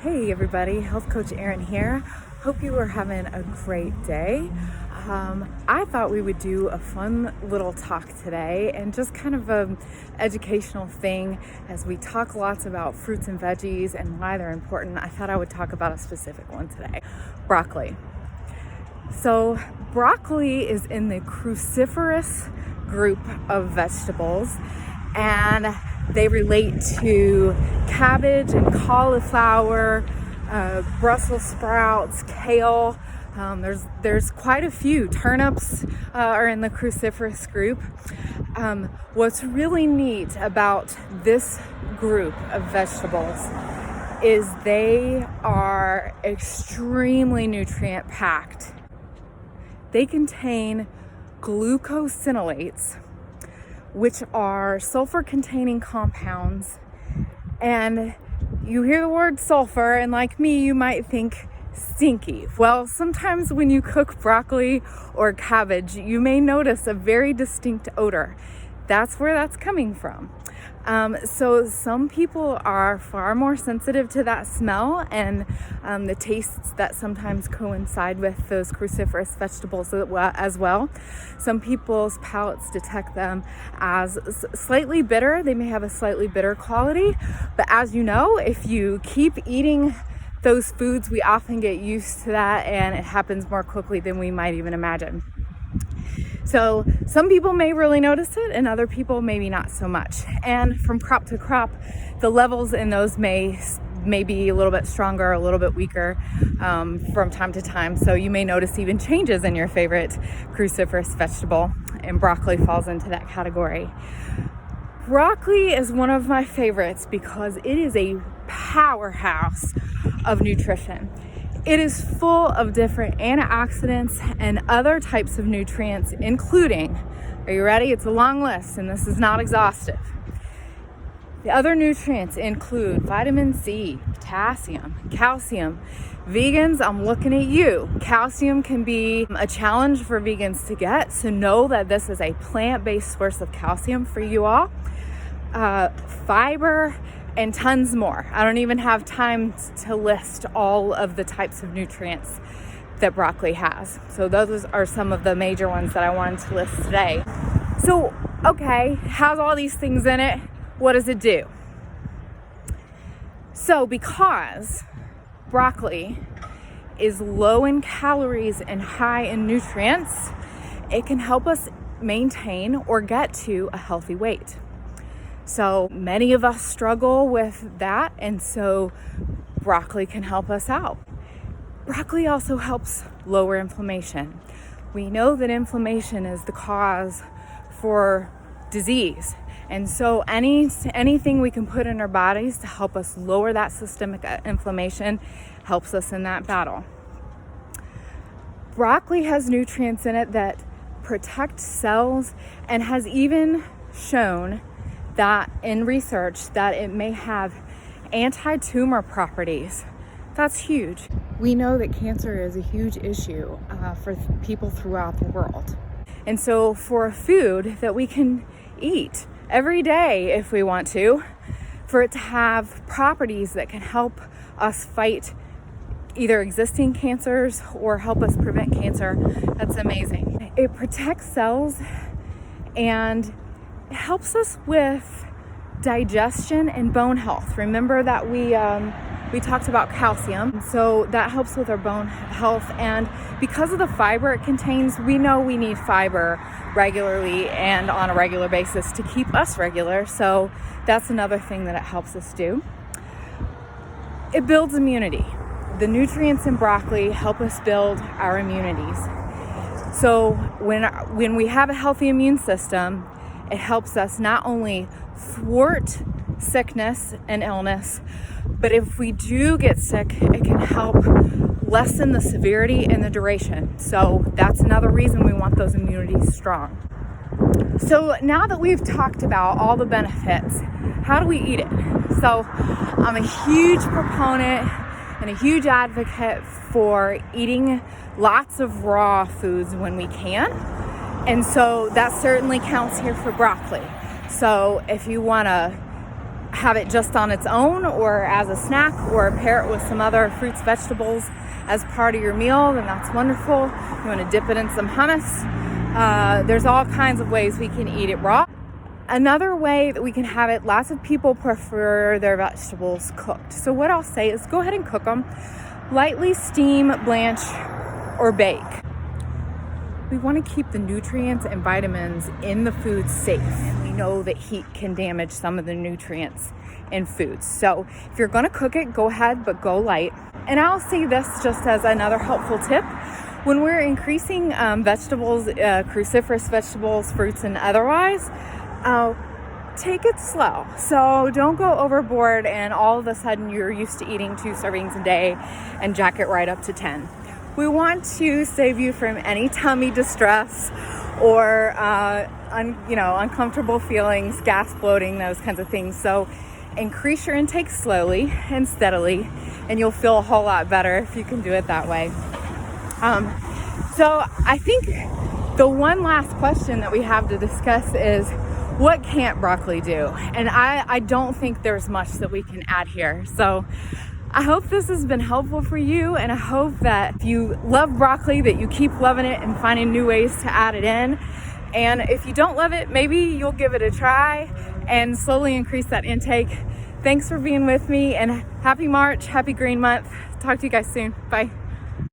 Hey everybody, Health Coach Erin here. Hope you are having a great day. I thought we would do a fun little talk today and just kind of an educational thing as we talk lots about fruits and veggies and why they're important. I thought I would talk about a specific one today, broccoli. So broccoli is in the cruciferous group of vegetables, and they relate to cabbage and cauliflower, Brussels sprouts, kale. There's quite a few. Turnips are in the cruciferous group. What's really neat about this group of vegetables is they are extremely nutrient packed. They contain glucosinolates, which are sulfur-containing compounds. And you hear the word sulfur, and like me, you might think stinky. Well, sometimes when you cook broccoli or cabbage, you may notice a very distinct odor. That's where that's coming from. So some people are far more sensitive to that smell and the tastes that sometimes coincide with those cruciferous vegetables as well. Some people's palates detect them as slightly bitter. They may have a slightly bitter quality, but as you know, if you keep eating those foods, we often get used to that, and it happens more quickly than we might even imagine. So some people may really notice it and other people maybe not so much. And from crop to crop, the levels in those may be a little bit stronger, a little bit weaker from time to time. So you may notice even changes in your favorite cruciferous vegetable, and broccoli falls into that category. Broccoli is one of my favorites because it is a powerhouse of nutrition. It is full of different antioxidants and other types of nutrients, including, are you ready? It's a long list and this is not exhaustive. The other nutrients include vitamin C, potassium, calcium. Vegans, I'm looking at you. Calcium can be a challenge for vegans to get, so know that this is a plant-based source of calcium for you all. Fiber, and tons more. I don't even have time to list all of the types of nutrients that broccoli has. So those are some of the major ones that I wanted to list today. So, okay, has all these things in it. What does it do? So because broccoli is low in calories and high in nutrients, it can help us maintain or get to a healthy weight. So many of us struggle with that, and so broccoli can help us out. Broccoli also helps lower inflammation. We know that inflammation is the cause for disease, and so anything we can put in our bodies to help us lower that systemic inflammation helps us in that battle. Broccoli has nutrients in it that protect cells and has even shown that in research that it may have anti-tumor properties. That's huge. We know that cancer is a huge issue for people throughout the world. And so for a food that we can eat every day if we want to, for it to have properties that can help us fight either existing cancers or help us prevent cancer, that's amazing. It protects cells and it helps us with digestion and bone health. Remember that we talked about calcium, so that helps with our bone health. And because of the fiber it contains, we know we need fiber regularly and on a regular basis to keep us regular. So that's another thing that it helps us do. It builds immunity. The nutrients in broccoli help us build our immunities. So when we have a healthy immune system, it helps us not only thwart sickness and illness, but if we do get sick, it can help lessen the severity and the duration. So that's another reason we want those immunities strong. So now that we've talked about all the benefits, how do we eat it? So I'm a huge proponent and a huge advocate for eating lots of raw foods when we can. And so that certainly counts here for broccoli. So if you want to have it just on its own or as a snack, or pair it with some other fruits, vegetables as part of your meal, then that's wonderful. You want to dip it in some hummus. There's all kinds of ways we can eat it raw. Another way that we can have it, lots of people prefer their vegetables cooked. So what I'll say is go ahead and cook them. Lightly steam, blanch, or bake. We want to keep the nutrients and vitamins in the food safe. We know that heat can damage some of the nutrients in foods. So if you're going to cook it, go ahead, but go light. And I'll say this just as another helpful tip. When we're increasing vegetables, cruciferous vegetables, fruits, and otherwise, take it slow. So don't go overboard and all of a sudden you're used to eating 2 servings a day and jack it right up to 10. We want to save you from any tummy distress or uncomfortable feelings, gas, bloating, those kinds of things. So increase your intake slowly and steadily, and you'll feel a whole lot better if you can do it that way. So I think the one last question that we have to discuss is, what can't broccoli do? And I don't think there's much that we can add here. So I hope this has been helpful for you, and I hope that if you love broccoli, that you keep loving it and finding new ways to add it in. And if you don't love it, maybe you'll give it a try and slowly increase that intake. Thanks for being with me, and happy March, happy Green Month. Talk to you guys soon. Bye.